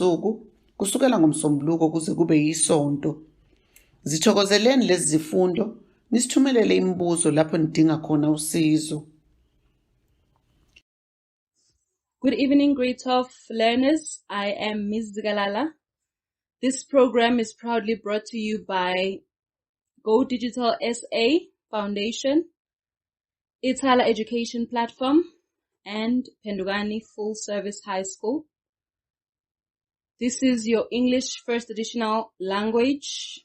Suku kusukela ngoMsombuluko kuze kube yiSonto. Zithokozeleni lezi zifundo, nisithumelele imibuzo lapho nidinga khona usizo. Good evening, grade 12 learners. I am Ms. Zigalala. This program is proudly brought to you by Go Digital SA Foundation, Ithala Education Platform, and Pendugani Full Service High School. This is your English First Additional Language.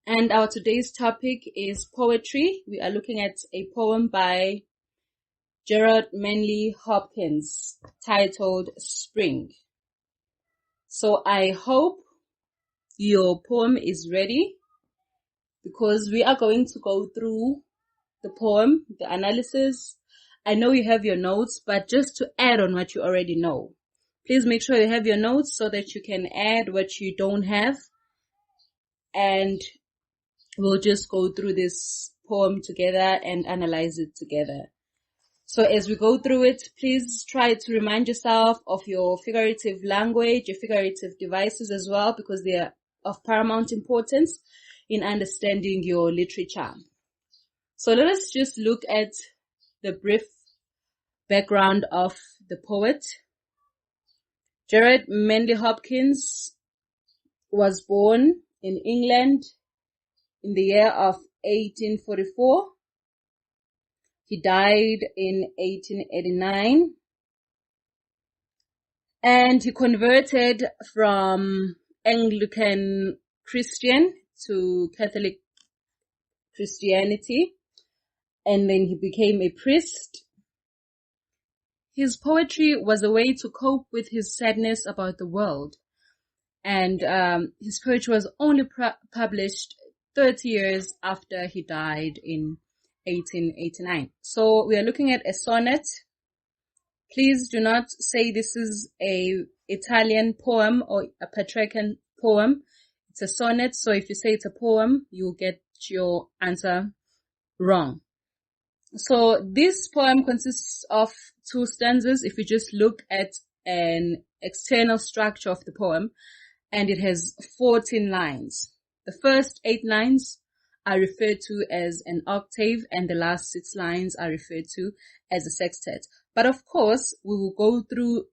And our today's topic is poetry. We are looking at a poem by Gerard Manley Hopkins titled Spring. So I hope your poem is ready because we are going to go through the poem, the analysis. I know you have your notes, but just to add on what you already know, please make sure you have your notes so that you can add what you don't have. And we'll just go through this poem together and analyze it together. So as we go through it, please try to remind yourself of your figurative language, your figurative devices as well, because they are of paramount importance in understanding your literature. So let us just look at the brief background of the poet. Gerard Manley Hopkins was born in England in the year of 1844. He died in 1889. And he converted from Anglican Christian to Catholic Christianity. And then he became a priest. His poetry was a way to cope with his sadness about the world. And his poetry was only published 30 years after he died in 1889. So we are looking at a sonnet. Please do not say this is a Italian poem or a Petrarchan poem. It's a sonnet. So if you say it's a poem, you'll get your answer wrong. So this poem consists of 2 stanzas. If you just look at an external structure of the poem, and it has 14 lines. The first 8 lines are referred to as an octave, and the last 6 lines are referred to as a sextet. But of course, we will go through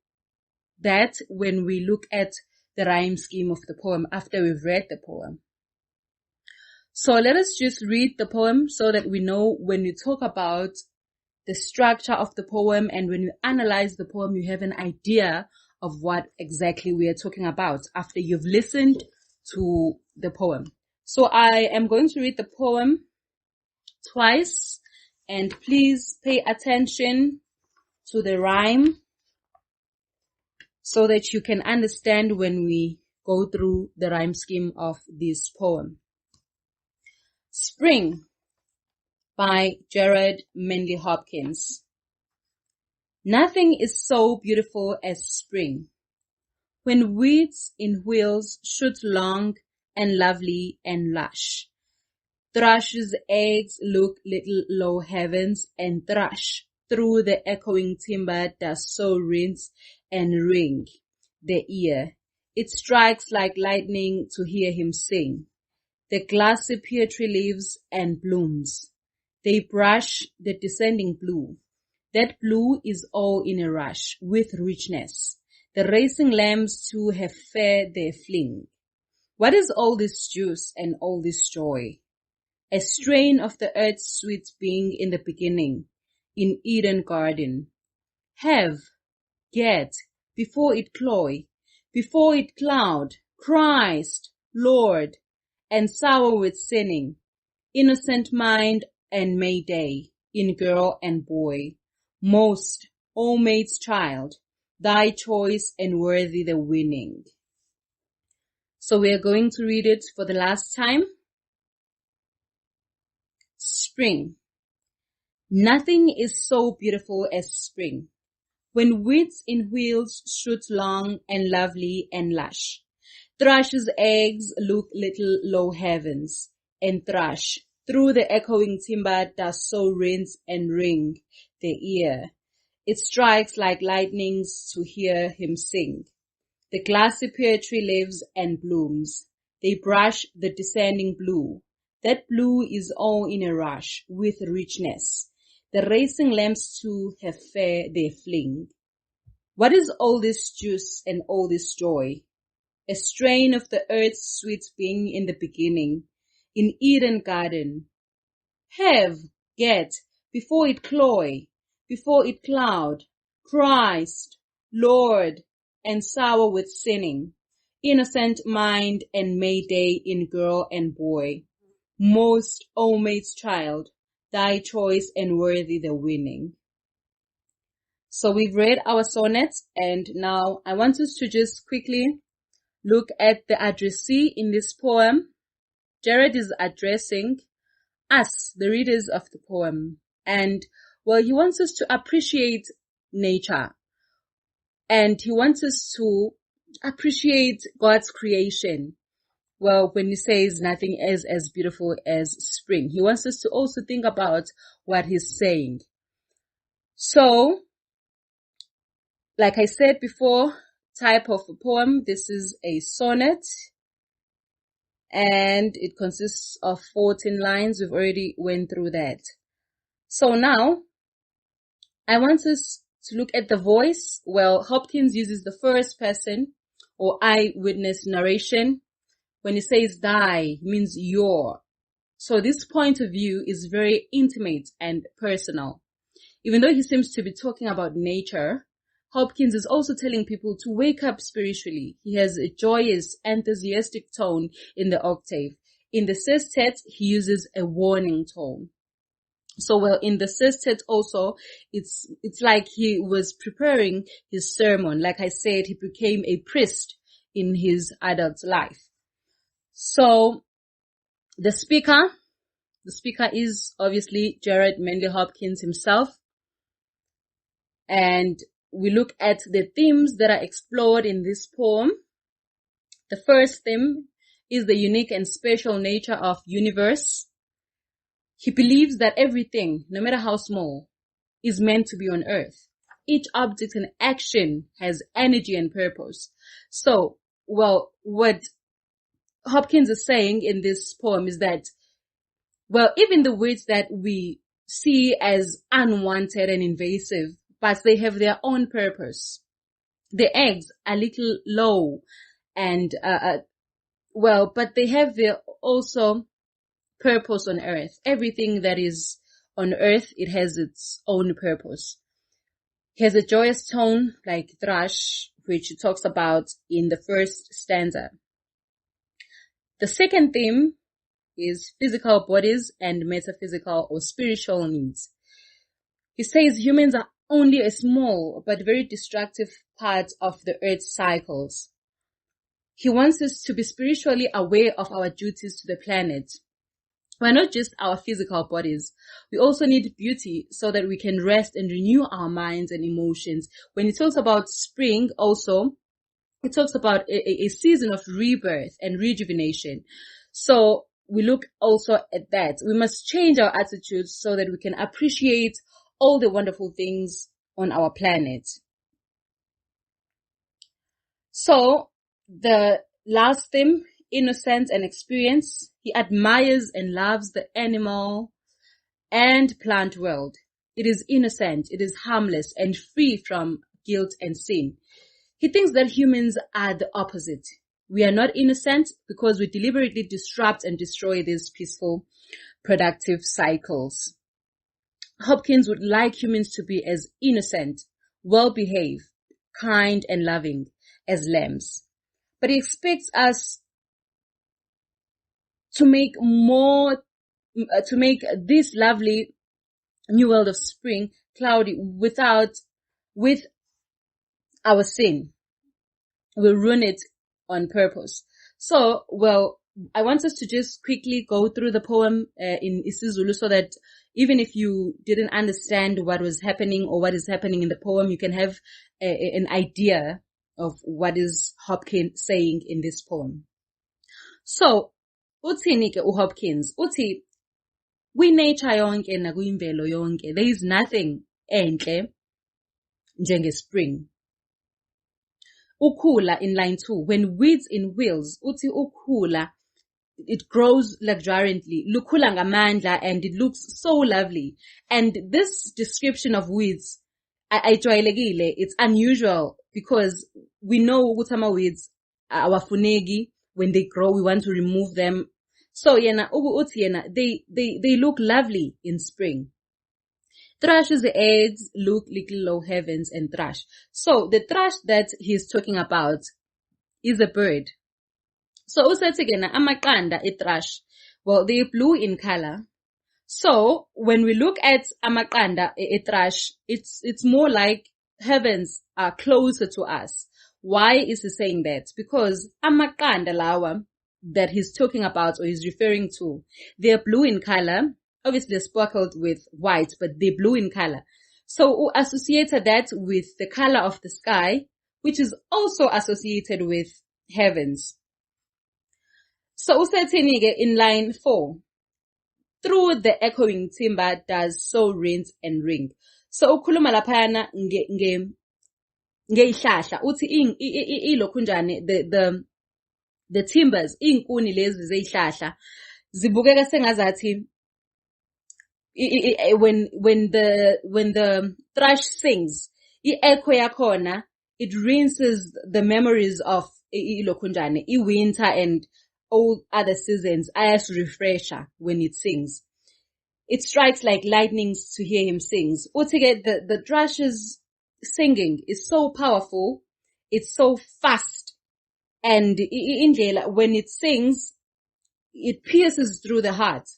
that when we look at the rhyme scheme of the poem after we've read the poem. So let us just read the poem so that we know when we talk about the structure of the poem and when you analyze the poem, you have an idea of what exactly we are talking about after you've listened to the poem. So I am going to read the poem twice, and please pay attention to the rhyme so that you can understand when we go through the rhyme scheme of this poem. Spring by Gerard Manley Hopkins. Nothing is so beautiful as spring, when weeds in wheels shoot long and lovely and lush. Thrush's eggs look little low heavens, and thrush through the echoing timber does so rinse and ring the ear. It strikes like lightning to hear him sing. The glassy pear tree leaves and blooms. They brush the descending blue. That blue is all in a rush with richness. The racing lambs too have fair their fling. What is all this juice and all this joy? A strain of the earth's sweet being in the beginning, in Eden garden. Have, get, before it cloy, before it cloud, Christ, Lord, and sour with sinning, innocent mind and May Day, in girl and boy. Most, O maid's child, thy choice and worthy the winning. So we are going to read it for the last time. Spring. Nothing is so beautiful as spring, when weeds in wheels shoot long and lovely and lush. Thrush's eggs look little low heavens, and thrush through the echoing timber does so rinse and ring the ear. It strikes like lightnings to hear him sing. The glassy poetry lives and blooms. They brush the descending blue. That blue is all in a rush with richness. The racing lamps too have fair their fling. What is all this juice and all this joy? A strain of the earth's sweet being in the beginning, in Eden garden. Have, get, before it cloy, before it cloud, Christ, Lord, and sour with sinning, innocent mind and Mayday in girl and boy. Most, O mate's child, thy choice and worthy the winning. So we've read our sonnet, and now I want us to just quickly look at the addressee in this poem. Jared is addressing us, the readers of the poem. And, well, he wants us to appreciate nature. And he wants us to appreciate God's creation. Well, when he says nothing is as beautiful as spring, he wants us to also think about what he's saying. So, like I said before, type of a poem, this is a sonnet. And it consists of 14 lines. We've already went through that. So now, I want us to look at the voice. Well, Hopkins uses the first person or eyewitness narration. When he says thy, means your. So this point of view is very intimate and personal. Even though he seems to be talking about nature, Hopkins is also telling people to wake up spiritually. He has a joyous, enthusiastic tone in the octave. In the sestet, he uses a warning tone. So, well, in the sestet also, it's like he was preparing his sermon. Like I said, he became a priest in his adult life. So, the speaker is obviously Jared Manley Hopkins himself. And we look at the themes that are explored in this poem. The first theme is the unique and special nature of universe. He believes that everything, no matter how small, is meant to be on earth. Each object and action has energy and purpose. So, well, what Hopkins is saying in this poem is that, well, even the words that we see as unwanted and invasive, but they have their own purpose. The eggs are a little low and, but they have their also purpose on earth. Everything that is on earth, it has its own purpose. He has a joyous tone like thrush, which he talks about in the first stanza. The second theme is physical bodies and metaphysical or spiritual needs. He says humans are only a small but very destructive part of the earth's cycles. He wants us to be spiritually aware of our duties to the planet. We're not just our physical bodies. We also need beauty so that we can rest and renew our minds and emotions. When he talks about spring also, he talks about a season of rebirth and rejuvenation. So we look also at that. We must change our attitudes so that we can appreciate all the wonderful things on our planet. So the last theme, innocence and experience. He admires and loves the animal and plant world. It is innocent, it is harmless and free from guilt and sin. He thinks that humans are the opposite. We are not innocent because we deliberately disrupt and destroy these peaceful, productive cycles. Hopkins would like humans to be as innocent, well-behaved, kind and loving as lambs. But he expects us to make this lovely new world of spring cloudy with our sin. We'll ruin it on purpose. So, well, I want us to just quickly go through the poem in isiZulu so that even if you didn't understand what was happening or what is happening in the poem, you can have an idea of what is Hopkins saying in this poem. So, uthini ke uHopkins? Uthi, nature yonke nakuyimvelo yonke, there is nothing enhle njenge spring. Ukhula in line 2. When weeds in wheels, uthi ukhula, it grows luxuriantly. Lukhula ngamandla, and it looks so lovely. And this description of weeds, ayijwayelekile, it's unusual because we know ukuthi ama-weeds awafuneki. When they grow, we want to remove them. So they look lovely in spring. Thrush's eggs look like low heavens and thrush. So the thrush that he's talking about is a bird. So usathigena amaqanda thrush. Well, they're blue in color. So when we look at amaqanda thrush, it's more like heavens are closer to us. Why is he saying that? Because amaqanda lawa that he's talking about or he's referring to, they're blue in color. Obviously they're speckled with white, but they're blue in color. So associated that with the color of the sky, which is also associated with heavens. So usathini in line 4. Through the echoing timber does so rinse and ring. So ukhuluma laphayana ngeihlahla uthi ilokhunjane the timbers inkuni lezi zeihlahla zibukeka sengazathi when the thrush sings echo yakhona, it rinses the memories of ilokhunjane winter and all other seasons as refresher when it sings. It strikes like lightnings to hear him sing. The thrush's singing is so powerful, it's so fast, and when it sings, it pierces through the heart.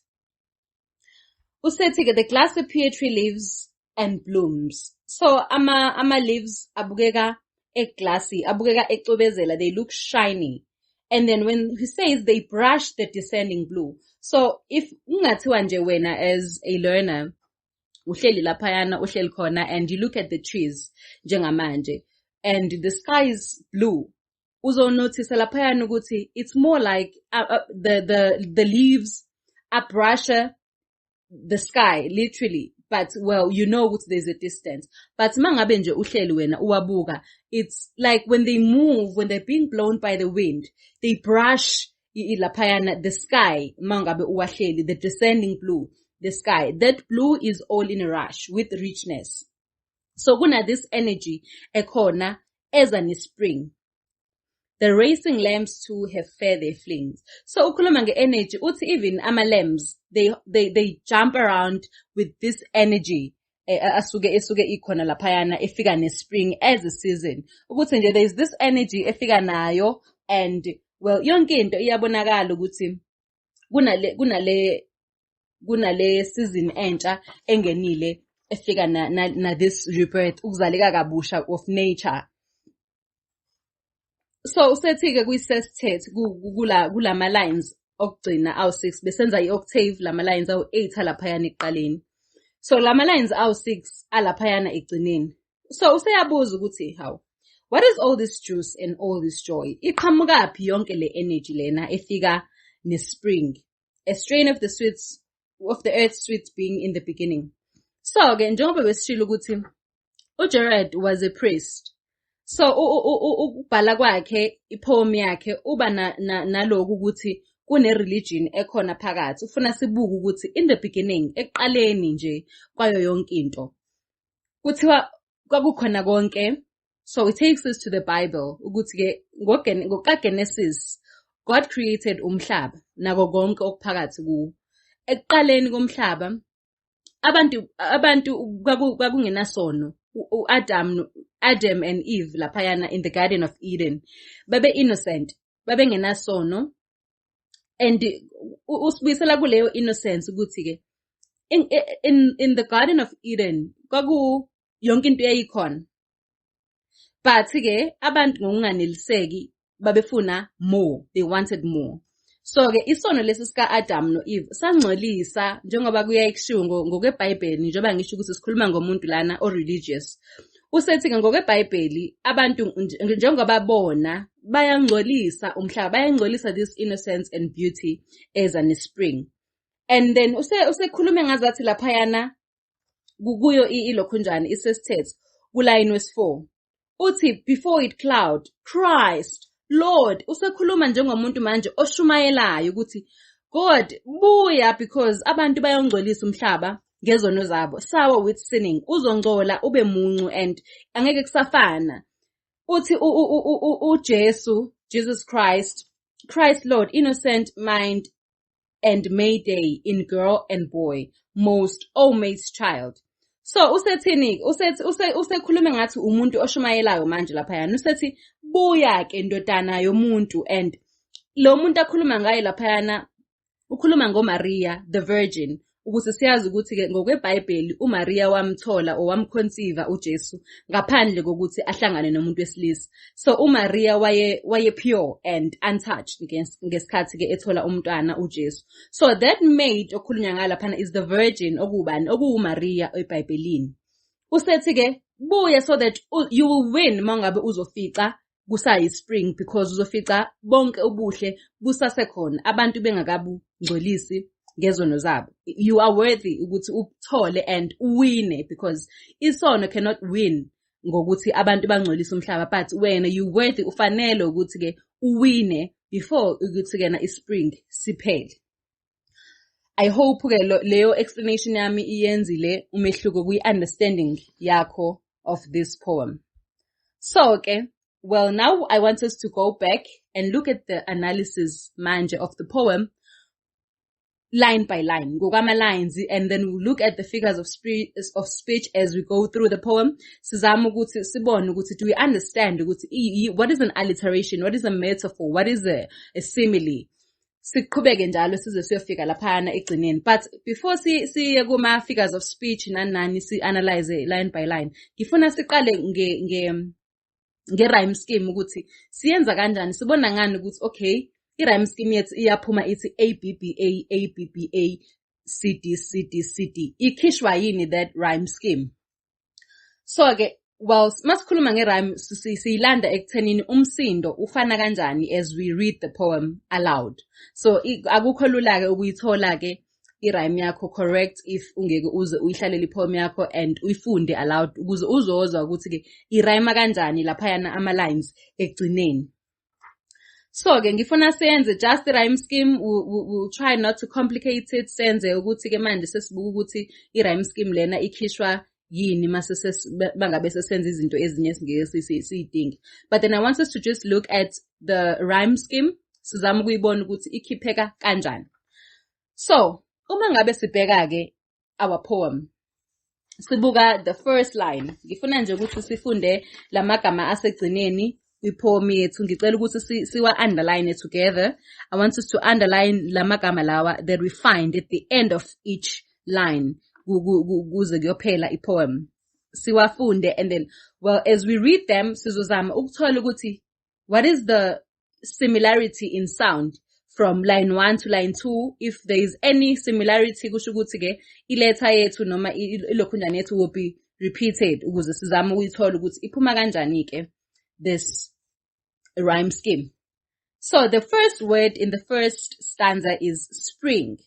The glass poetry lives and blooms. So ama leaves abukeka glassy, abukeka ecobezela, they look shiny. And then when he says they brush the descending blue. So if ungathiwa nje wena as a learner, uhleli laphayana, uhleli khona, and you look at the trees, njengamanje, and the sky is blue, uzo notice laphayana ukuthi it's more like the leaves brush the sky, literally. But, well, you know what there's a distance. But mangabe nje uhleli wena uwabuka, it's like when they move, when they're being blown by the wind, they brush the sky, mangabe uwahleli, the descending blue, the sky. That blue is all in a rush with richness. So kuna this energy ekhona ezani spring. The racing lambs too have fair their flings. So ukhuluma nge-energy, uthi even ama lambs, they jump around with this energy. Asuke ikhona laphayana efika nespring as a season. Ukuthi nje there's this energy efika nayo, and well yonke into iyabonakala ukuthi kunale season entsha engenile efika na this rebirth, ukuzaleka kabusha of nature. So usethi-ke kwi-sestet kulama lines okugcina awu-6 besenza i-octave lama lines awu-8 alaphayana ekuqaleni. So lama lines awu-6 alaphayana ekugcineni. So useyabuza ukuthi how, what is all this juice and all this joy? Iqhamukaphi yonke le energy lena efika ne-spring, a strain of the earth's sweets being in the beginning. So-ke njengoba besishilo ukuthi uJared was a priest. So ukubhala kwakhe ipoem yakhe uba naloku ukuthi kune religion ekhona phakathi. Ufuna sibuke ukuthi in the beginning, ekuqaleni nje kwayo yonke into kuthiwa kwakukhona konke. So it takes us to the Bible ukuthi ke ngokaGenesis God created umhlaba nako konke okuphakathi kuwo. Ekuqaleni komhlaba abantu kwakungenasono. Adam and Eve laphayana in the Garden of Eden babe innocent, babe ngenasono, and usibuyisela kuleyo innocence ukuthi ke in the Garden of Eden kwaku yonke into yayikhona, but ke abantu ngokunganeliseki babefuna more, they wanted more. So ke isono lesi sika Adam no Eve sangcolisa njengoba kuyayishiwo ngokweBhayibheli, njengoba ngisho ukuthi sikhuluma ngomuntu lana o religious. Usethi ke ngokweBhayibheli abantu njengoba bona bayangcolisa umhlaba, bayangcolisa this innocence and beauty as an spring. And then usekhulume ngazathi laphayana kuyo ilokhunjani isesithethe kuline wes 4 uthi before it cloud, Christ, Lord, usekhuluma njengomuntu manje oshumayelayo ukuthi God, buya because abantu bayongcolisa umhlaba ngezono zabo. Sour with sinning, uzongcola ube muncu and angeke kusafana. Uthi uJesu, Jesus Christ, Christ Lord, innocent mind and mayday in girl and boy, most always child. So usethini usekhuluma ngathi umuntu oshumayelayo manje lapha yana usethi buya ke ndodana yomuntu and lo muntu akhuluma ngaye lapha yana ukhuluma ngoMaria the Virgin ukuthi siyazi ukuthi ke ngokweBhayibheli uMaria wamthola owamconceive uJesu ngaphandle kokuthi ahlangane nomuntu wesilisa. So uMaria waye pure and untouched ngesikhathi ke ethola umntwana uJesu. So that maid okhulunywa ngayo lapha is the Virgin okubani okuMaria eBhayibhelini. Usethi ke buya so that you will win mangabe uzofica kusayi spring because uzofica bonke ubuhle busasekhona abantu bengakabungcolisi ngezono zabo. You are worthy ukuthi uthole and uwine because isono cannot win ngokuthi abantu bangcolisa umhlaba, but wena you worthy ufanele ukuthi ke uwine before ukuthi ke na ispring siphele. I hope ke leyo explanation yami iyenzile umehluko kwi-understanding yakho of this poem. So ke, well, now I want us to go back and look at the analysis manje of the poem line by line, lines, and then we'll look at the figures of speech as we go through the poem. Do we understand what is an alliteration, what is a metaphor, what is a simile? But before siye kuma figures of speech nani si analyze line by line, ngifuna siqale nge-rhyme scheme ukuthi siyenza kanjani, sibona ngani ukuthi okay i-rhyme scheme yethu iyaphuma ithi ABBA ABBA CD CD CD ikhishwa yini that rhyme scheme. So ke well masikhuluma nge-rhyme siyilanda ekuthenini umsindo ufana kanjani as we read the poem aloud. So akukho lula ke ukuyithola ke i-rhyme yakho correct if ungeke uze uyihlalele i-poem yakho and uyifunde aloud ukuze uzozwa ukuthi ke i-rhyme kanjani laphayana ama-lines ekugcineni. So ke ngifuna senze just the rhyme scheme, we'll try not to complicate it, senze ukuthi ke manje sesibuka ukuthi i-rhyme scheme lena ikhishwa yini mase bangabe sesenza izinto ezinye esingeke siyidinge. But then I want us to just look at the rhyme scheme sizama ukuyibona ukuthi ikhipheka kanjani. So uma ngabe sibheka ke our poem, sibuka the first line. Ngifuna nje ukuthi sifunde lamagama asegcineni kwi-poem yethu. Ngicela ukuthi siwa underline together. I want us to underline lamagama lawa that we find at the end of each line kuze kuyophela i-poem. Siwafunde and then well as we read them sizozama ukuthola ukuthi what is the similarity in sound from line 1 to line 2. If there is any similarity kusho ukuthi ke iletha yethu noma ilokhunjana yethu will be repeated ukuze sizama ukuyithola ukuthi iphuma kanjani ke this rhyme scheme. So the first word in the first stanza is spring.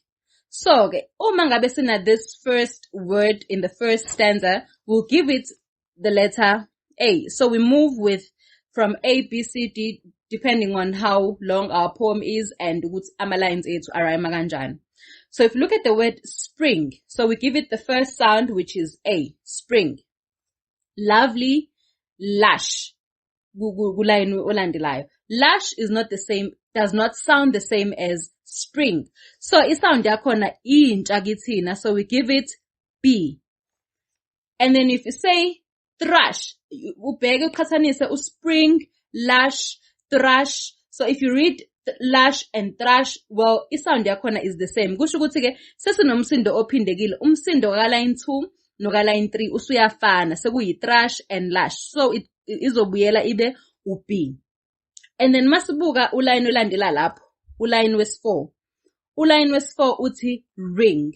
So okay, uma ngabe sina this first word in the first stanza, we'll give it the letter A. So we move with from A, B, C, D, depending on how long our poem is and what lines ethu arayma kanjani. So if you look at the word spring, so we give it the first sound, which is A, spring. Lovely, lush. Lush is not the same, does not sound the same as spring. So isound yakhona intsha kithina, so we give it B. And then if you say thrush, ubheke uqhathanise spring, lush, thrush. So if you read lush and thrush, well, isound yakhona is the same. Kusho ukuthi ke sesinomsindo ophindekile. Umsindo ka line 2 no ka line 3 usuyafana. Sekuyi thrush and lush. So izobuyela ibe u-B. And then masibuka uline olandela lapho, uline wes-4. Uline wes-4 uthi ring.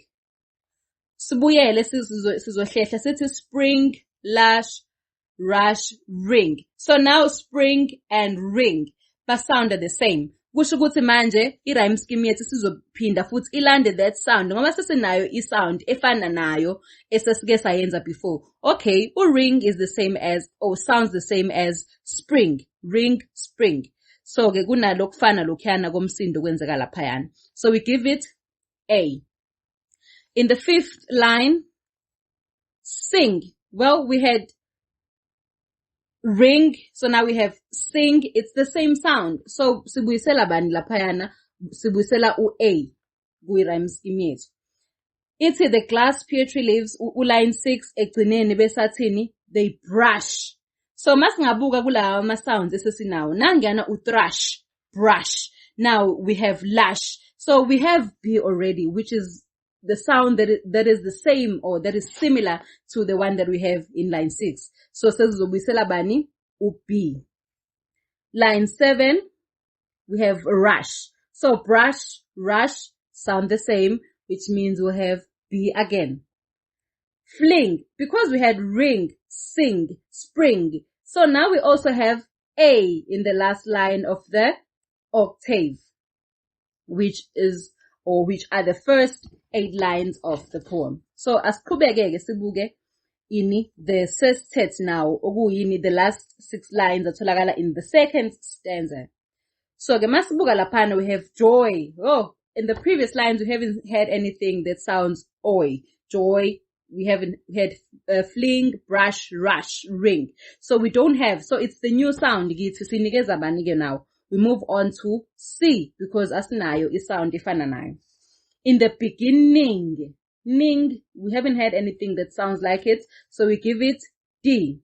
Sibuyele sizohlehla sithi spring, lush, rush, ring. So now spring and ring but sound the same. kusho ukuthi manje i-rhyme scheme yethu sizophinda futhi ilande that sound ngoba sesinayo i-sound efana nayo esesike sayenza before. Okay, ring is the same as, or sounds the same as spring. Ring, spring. So ke kunalo kufana lokhuyana komsindo kwenzeka laphayana. So we give it A. In the 5th line, sing. Well, we had ring, so now we have sing. It's the same sound. So sibuyisela bani laphayana, sibuyisela u-A kuyi-rhyme scheme yethu. Ithi the glass poetry leaves, line 6 ekugcineni besathini, they brush. So masingabuka kulawa ama-sounds esesinawo, nangiyana u-thrush, brush. Now we have lash. So we have B already, which is the sound that is the same or that is similar to the one that we have in line 6. So sesizobuyisela bani u-B. Line 7, we have rush. So brush, rush sound the same, which means we'll have B again. Fling, because we had ring, sing, spring. So now we also have A in the last line of the octave, which are the first 8 lines of the poem. So asiqhubeke sibuke ini the sestet now, okuyini the last 6 lines atholakala in the 2nd stanza. So ke masibuka laphana we have joy. Oh, in the previous lines we haven't had anything that sounds oi. Joy, we haven't had fling, brush, rush, ring. So we don't have, so it's the new sound sinikeza bani ke now. We move on to C because asinayo is sound ifana nayo. In the beginning, ning, we haven't had anything that sounds like it, so we give it D.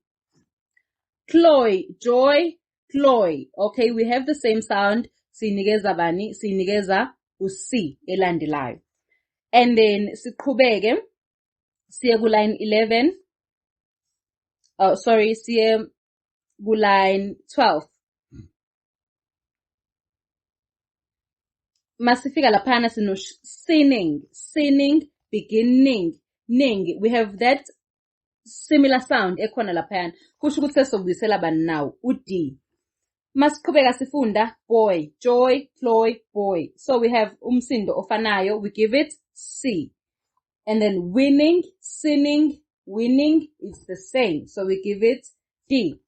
Cloy, joy, cloy. Okay, we have the same sound. Sinikeza bani, sinikeza u-C elandelayo. And then siqhubeke siye ku line 11. Siye ku line 12. Masifika laphana sino sinning, beginning, ning. We have that similar sound ekhona laphana. Kusho ukuthi sesobuyisela bani now u-D. Masiqhubeka sifunda boy, joy, cloy, boy. So we have umsindo ofanayo, we give it C. And then winning, sinning, winning, it's the same. So we give it D.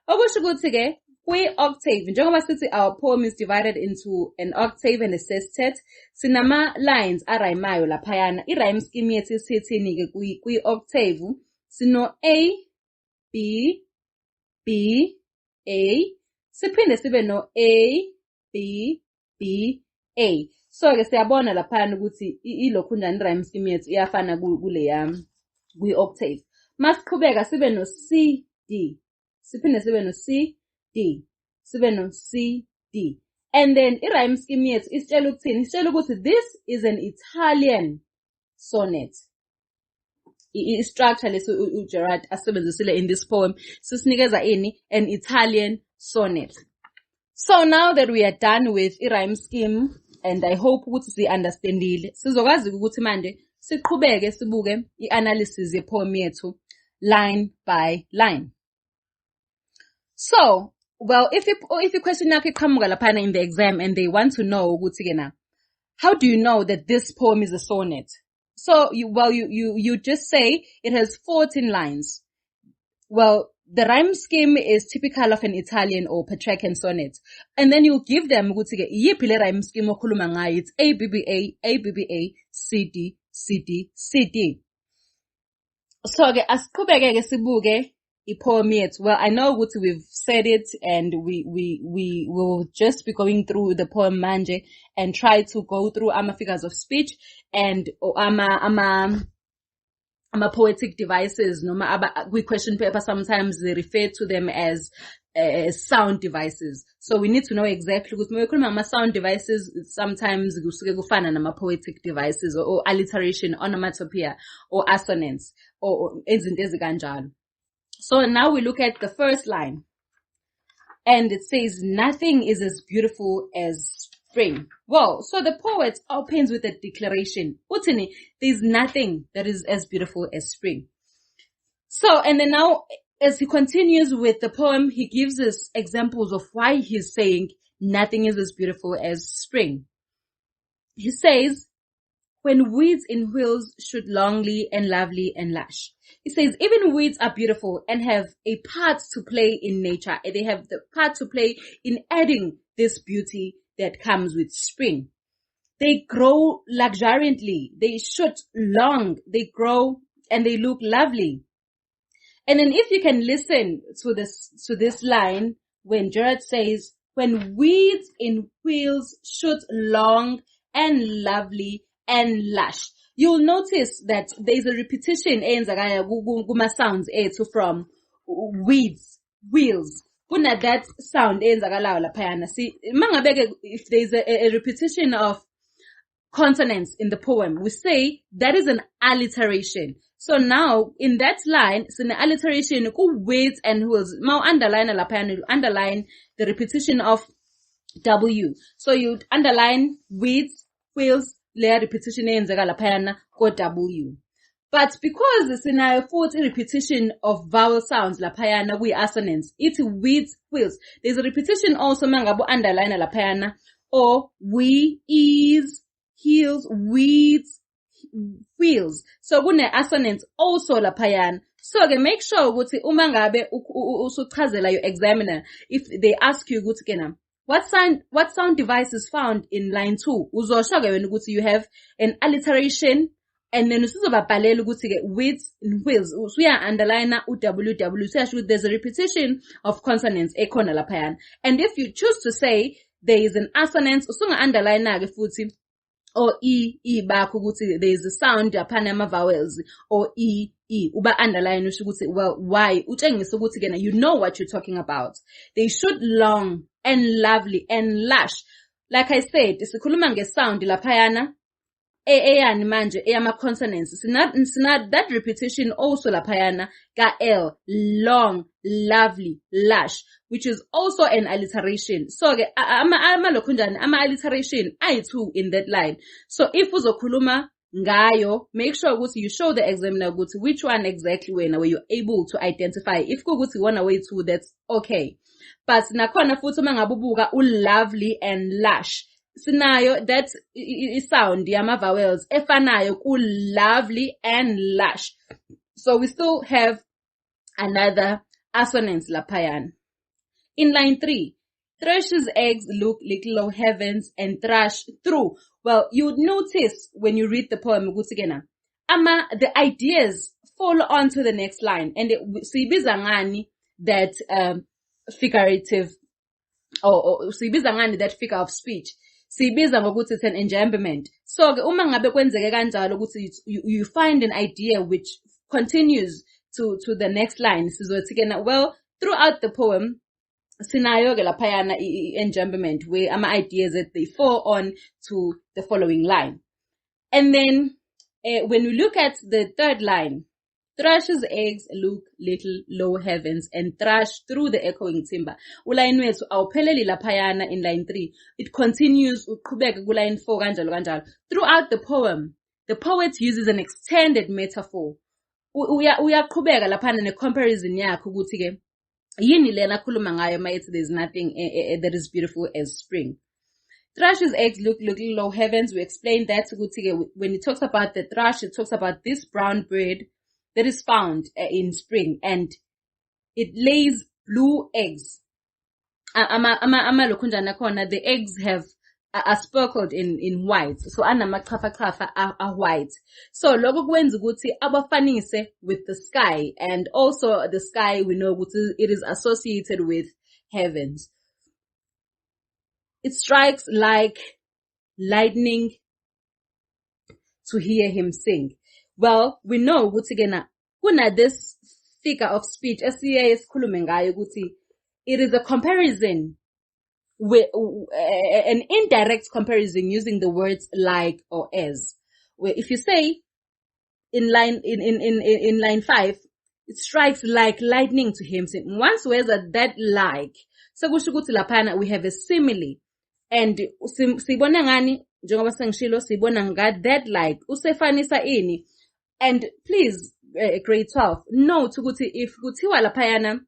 Okusho ukuthi ke kwi-octave, njengoba sithi our poem is divided into an octave and a sestet, sinama lines araymayo laphayana. I-rhyme scheme yethu isithini ke kwi-octave, sino A, B, B, A, siphinde sibe no A, B, B, A. So ke siyabona laphayana ukuthi ilokhu njani i-rhyme scheme yethu iyafana kuleya kwi-octave. Masiqhubeka sibe no C, D. Siphinde sibe no C, D. Sibe no C, D. And then i-rhyme scheme yethu isitshela ukuthini? Isitshela ukuthi this is an Italian sonnet. I-structure lesi uGerard asebenzisile in this poem sisinikeza ini? An Italian sonnet. So now that we are done with i-rhyme scheme, and I hope ukuthi si-understandile, sizokwazi ukuthi manje siqhubeke sibuke i-analysis ye-poem yethu line by line. So, well, if you question yakho iqhamuka laphana in the exam and they want to know ukuthi ke na, how do you know that this poem is a sonnet? So you just say it has 14 lines. Well, the rhyme scheme is typical of an Italian or Petrarchan sonnet. And then you give them ukuthi ke iyiphi le rhyme scheme okhuluma ngayo. It's ABBA, ABBA, CD, CD, CD. So ke asiqhubeke ke sibuke i-poem yethu. Well, I know ukuthi we've said it and we will just be going through the poem manje and try to go through figures of speech and poetic devices. We question paper, sometimes they refer to them as sound devices. So we need to know exactly ukuthi when we sound devices, sometimes kusuke kufana nama poetic devices or alliteration, onomatopoeia or assonance or izinto ezikanjalo. So now we look at the first line. And it says, nothing is as beautiful as spring. Well, so the poet opens with a declaration. Utini, there's nothing that is as beautiful as spring. So, and then now, as he continues with the poem, he gives us examples of why he's saying nothing is as beautiful as spring. He says, when weeds in wheels shoot longly and lovely and lush. He says, even weeds are beautiful and have a part to play in nature. They have the part to play in adding this beauty that comes with spring. They grow luxuriantly. They shoot long. They grow and they look lovely. And then if you can listen to this line, when Gerard says, when weeds in wheels shoot long and lovely and lush, you'll notice that there's a repetition sounds from weeds, wheels. Kuna that sound see, if there's a repetition of consonants in the poem, we say that is an alliteration. So now in that line, it's an alliteration, weeds and wheels. Now underline the repetition of W. So you underline weeds, wheels, layer repetition go W. But because it's in a 40 repetition of vowel sounds lapayana, we assonance. It's weeds, wheels. There's a repetition also mangabu underline lapayana, or we, is, heels, weeds, wheels. So kune assonance also lapayana. So make sure ukuthi uma ngabe usuchazela your examiner, if they ask you ukuthi kena, what sound device is found in line 2? Uzosho ke wena ukuthi you have an alliteration, and then usuzobabhalela ukuthi ke weeds and wheels. Usuya underline uww. So there's a repetition of consonants ekhona lapayana. And if you choose to say there is an assonance, usunga underline ke futhi or back ukuthi there is a sound upon ama vowels, or uba underline usho ukuthi, well, why? Utshengisa ukuthi kena you know what you're talking about. They shoot long and lovely and lush. Like I said, sikhuluma ngesound laphayana eyani manje eyama consonants. Sinat that repetition also laphayana ka L, long, lovely, lush, which is also an alliteration. So ama alliteration ayi-2 in that line. So if uzokhuluma ngayo, make sure ukuthi you show the examiner ukuthi which one exactly where you're able to identify. If kuguthi one away 2, that's okay. But nakhona futhi mangabubuka lovely and lush, sinayo that sound yama vowels efanayo ku lovely and lush. So we still have another assonance lapayan. In line 3, thrash's eggs look little o heavens and thrash through. Well, you would notice when you read the poem the ideas fall onto the next line, and sibizangani that figurative or sibizangani that figure of speech. Sibiza ngokuthi it's an enjambment. So uma ngabe kwenzeke kanjalo ukuthi you find an idea which continues to the next line, sizothi well, throughout the poem sinayo ke laphayana enjambment where ama ideas that they fall on to the following line. And then when we look at the third line, thrash's eggs look little low heavens and thrash through the echoing timber. Uline wethu awupheleli laphayana in line 3. It continues uqhubeka ku line 4 kanjalo. Throughout the poem, the poet uses an extended metaphor. Uyaqhubeka laphana ne comparison yakhe ukuthi ke yini lena khuluma ngayo mayithi there's nothing that is beautiful as spring. Thrash's eggs look little low heavens. We explained that when it talks about the thrush, it talks about this brown bird that is found in spring, and it lays blue eggs. The eggs are speckled in white. So anamaqhafa are white. So lokho kwenza ukuthi abafanise with the sky, and also the sky we know it is associated with heavens. It strikes like lightning to hear him sing. Well, we know kuna this figure of speech, it is a comparison with an indirect comparison using the words like or as. Where if you say in line 5, it strikes like lightning to him sing. Once where's that like, so we have a simile, and sibona ngani njengoba sengishilo sibona nga that like usefanisa ini. And please, grade 12, note ukuthi if kuthiwa laphayana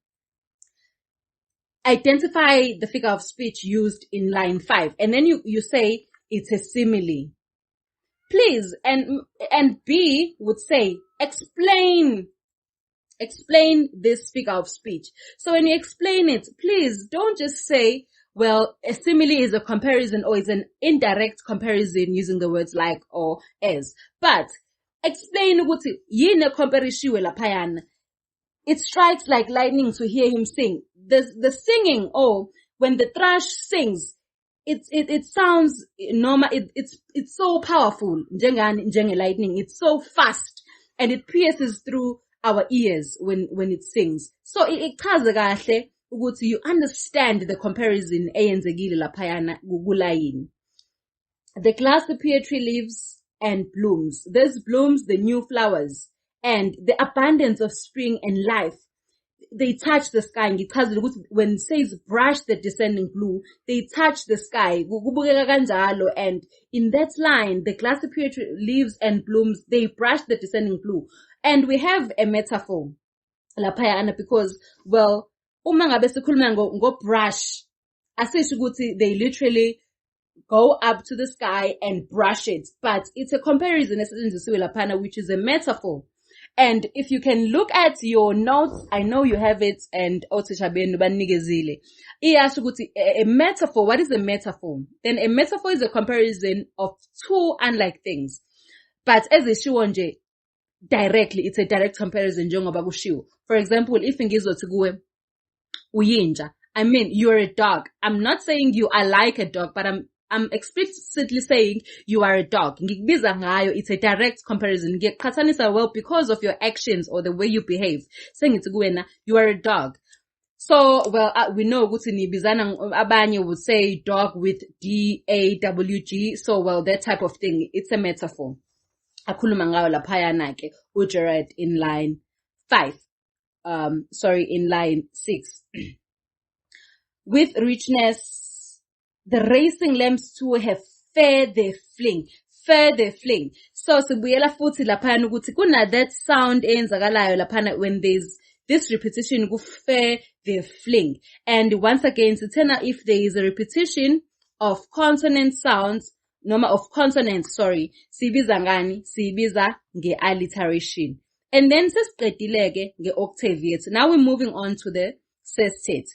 identify the figure of speech used in line 5. And then you say it's a simile. Please, and B would say, explain this figure of speech. So when you explain it, please don't just say, well, a simile is a comparison or is an indirect comparison using the words like or as. But explain ukuthi yini comparishiwe laphayana. It strikes like lightning to hear him sing. The singing, when the thrush sings, it sounds normal. It's so powerful. Njenge lightning. It's so fast and it pierces through our ears when it sings. So ichaza kahle ukuthi you understand the comparison eyenzekile laphayana kulayini. The glass appear tree leaves and blooms. There's blooms, the new flowers, and the abundance of spring and life. They touch the sky. When it says brush the descending blue, they touch the sky. And in that line, the glass appear tree leaves and blooms, they brush the descending blue. And we have a metaphor laphayana because, well, uma ngabe sikhuluma ngo brush, asisho ukuthi they literally go up to the sky and brush it, but it's a comparison esetshenzisiwe laphana, which is a metaphor. And if you can look at your notes, I know you have it, and othisha benu banikezile. Iyasho ukuthi a metaphor. What is a metaphor? Then a metaphor is a comparison of two unlike things, but as ishiwo nje directly, it's a direct comparison njengoba kushiwo. For example, if ngizothi kuwe uyinja, I mean you're a dog. I'm not saying you are like a dog, but I'm explicitly saying you are a dog. Ngikubiza ngayo, it's a direct comparison. Ngiyaqhathanisa well because of your actions or the way you behave. Saying ngithi kuwena, you are a dog. So, well, we know ukuthi nibizana, abanye would say dog with D-A-W-G. So, well, that type of thing. It's a metaphor. Akhuluma ngayo laphayana ke uJared in line 5. In line 6. With richness, the racing lambs too have fair their fling. So sibuyela futhi laphana ukuthi kuna that sound eyenzakalayo laphana when there's this repetition ku fair their fling. And once again, sithena if there is a repetition of consonant sounds, noma of consonants, sibiza ngani? Sibiza nge-alliteration. And then sesiqedile nge-octave yethu. Now we're moving on to the sestet.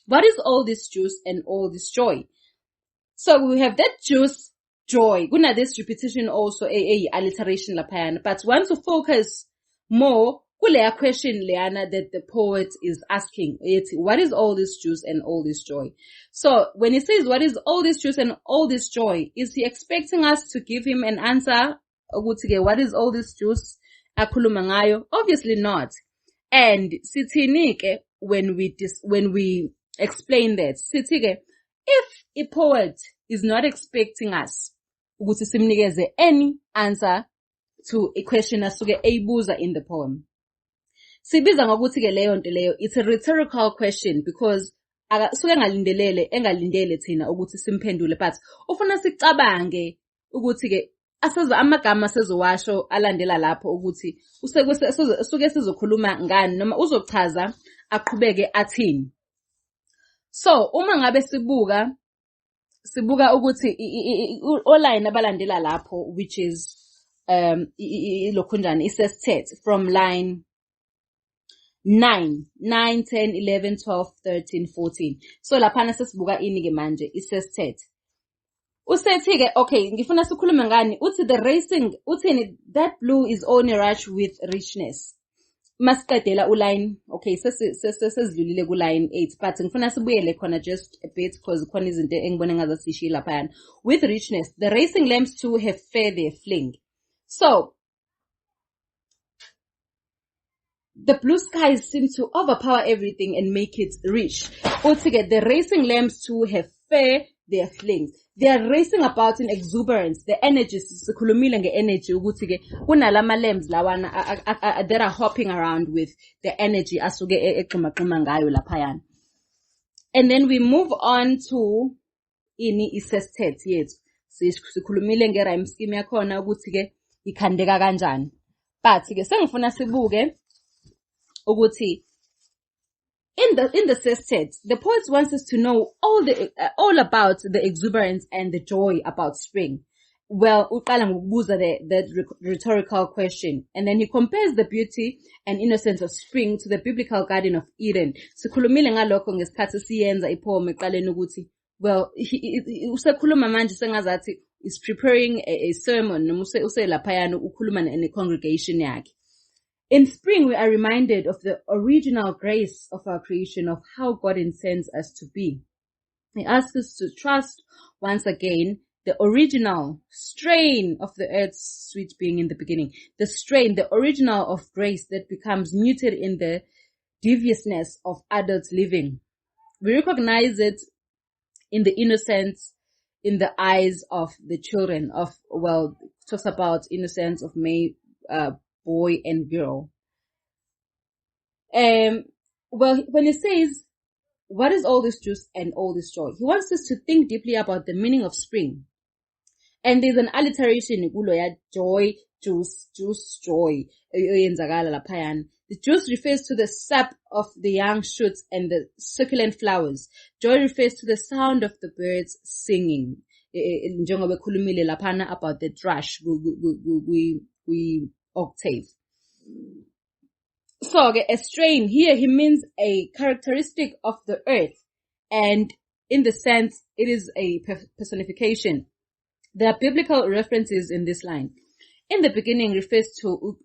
What is all this juice and all this joy? So we have that juice, joy. Kuna this repetition also, alliteration laphayana. But want to focus more kuleya question leyana that the poet is asking. What is all this juice and all this joy? So when he says what is all this juice and all this joy, is he expecting us to give him an answer? What is all this juice? Akhuluma ngayo? Obviously not. And sithini when we explain that, sithike, if a poet is not expecting us ukuthi simnikeze any answer to a question asuke eyibuza in the poem, sibiza ngokuthi ke leyo nto leyo, it's a rhetorical question because suke engalindele thina ukuthi simphendule, but ufuna sicabange ukuthi ke amagama sezowasho alandela lapho ukuthi suke sizokhuluma ngani noma uzochaza aqhubeke athini. So uma ngabe sibuka ukuthi online abalandela lapho, which is lokhunjani isestet from line 9, 10, 11, 12, 13, 14. So laphana sesibuka ini ke manje isestet. Usethi ke okay, ngifuna sikhulume ngani? Uthi the racing, uthini that blue is on a rush with richness. Masiqedela uline, okay, sesidlulile ku line 8, but ngifuna sibuyele khona just a bit because khona izinto engibone ngazo sishila lapha. With richness, the racing lambs too have fair their fling. So the blue skies seem to overpower everything and make it rich. Altogether, the racing lambs too have fair their flings. They are racing about in exuberance. The energy, sikhulumile nge-energy ukuthi ke kunalama lambs lawana that are hopping around with the energy asuke eqhumaqhuma ngayo laphayana. And then we move on to ini isestet yethu. Sikhulumile nge-rhyme scheme yakhona ukuthi ke ikhandeka kanjani. But ke sengifuna sibuke ukuthi in the sestet, the poet wants us to know all about the exuberance and the joy about spring. Well, uqala ngokubuza the rhetorical question, and then he compares the beauty and innocence of spring to the biblical Garden of Eden. Sikhulumile ngalokho ngesikhathi siyenza ipoem eqaleni ukuthi, well, usekhuluma manje sengazathi is preparing a sermon noma uselaphayana ukhuluma ne congregation yakhe. In spring, we are reminded of the original grace of our creation, of how God intends us to be. He asks us to trust once again the original strain of the earth's sweet being in the beginning, the strain, the original of grace that becomes muted in the deviousness of adult living. We recognize it in the innocence in the eyes of the children talks about innocence of boy and girl. When he says, what is all this juice and all this joy? He wants us to think deeply about the meaning of spring. And there's an alliteration, joy, juice, joy. The juice refers to the sap of the young shoots and the succulent flowers. Joy refers to the sound of the birds singing. About the thrush, we octave. So a strain here, he means a characteristic of the earth, and in the sense it is a personification. There are biblical references in this line. In the beginning refers to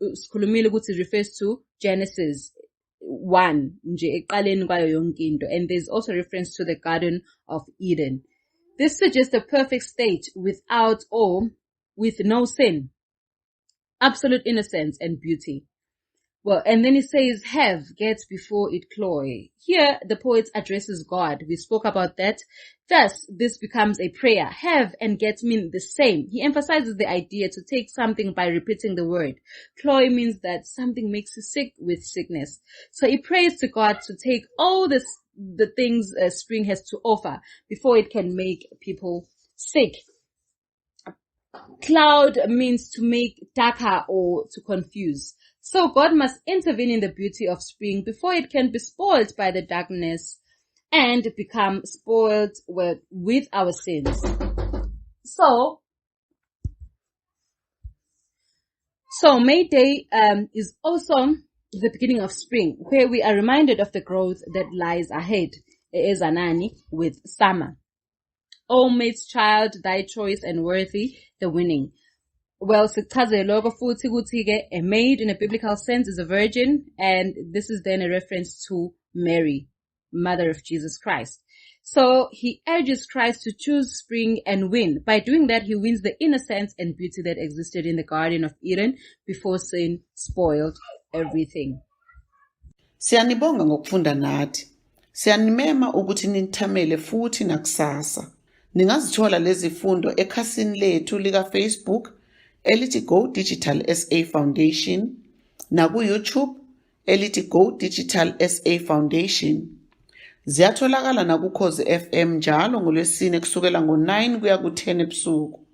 Genesis 1, and there's also reference to the Garden of Eden. This suggests a perfect state without or with no sin, absolute innocence and beauty. Well, and then he says, have gets before it cloy. Here, the poet addresses God. We spoke about that. Thus, this becomes a prayer. Have and get mean the same. He emphasizes the idea to take something by repeating the word. Cloy means that something makes you sick with sickness. So he prays to God to take all the things spring has to offer before it can make people sick. Cloud means to make darker or to confuse. So God must intervene in the beauty of spring before it can be spoiled by the darkness and become spoiled with our sins. So May Day is also the beginning of spring, where we are reminded of the growth that lies ahead, Ezanani, with summer. O mate's child, thy choice and worthy, the winning. Well, a maid in a biblical sense is a virgin, and this is then a reference to Mary, mother of Jesus Christ. So he urges Christ to choose spring and win. By doing that, he wins the innocence and beauty that existed in the Garden of Eden before sin spoiled everything. Siyanibonga ngokufunda nathi. Siyanimema ukuthi nithamele futhi nakusasa. Ningazithola lezi fundo ekhasini lethu lika Facebook elithi Go Digital SA Foundation, na ku YouTube elithi Go Digital SA Foundation. Ziyatholakala na ku Ukhozi FM njalo ngoLwesine kusukela ngo-9 kuya ku-10 ebusuku.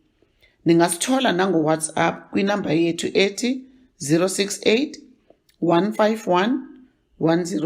Ningasithola nango WhatsApp kwinamba yethu ethi 068 151 106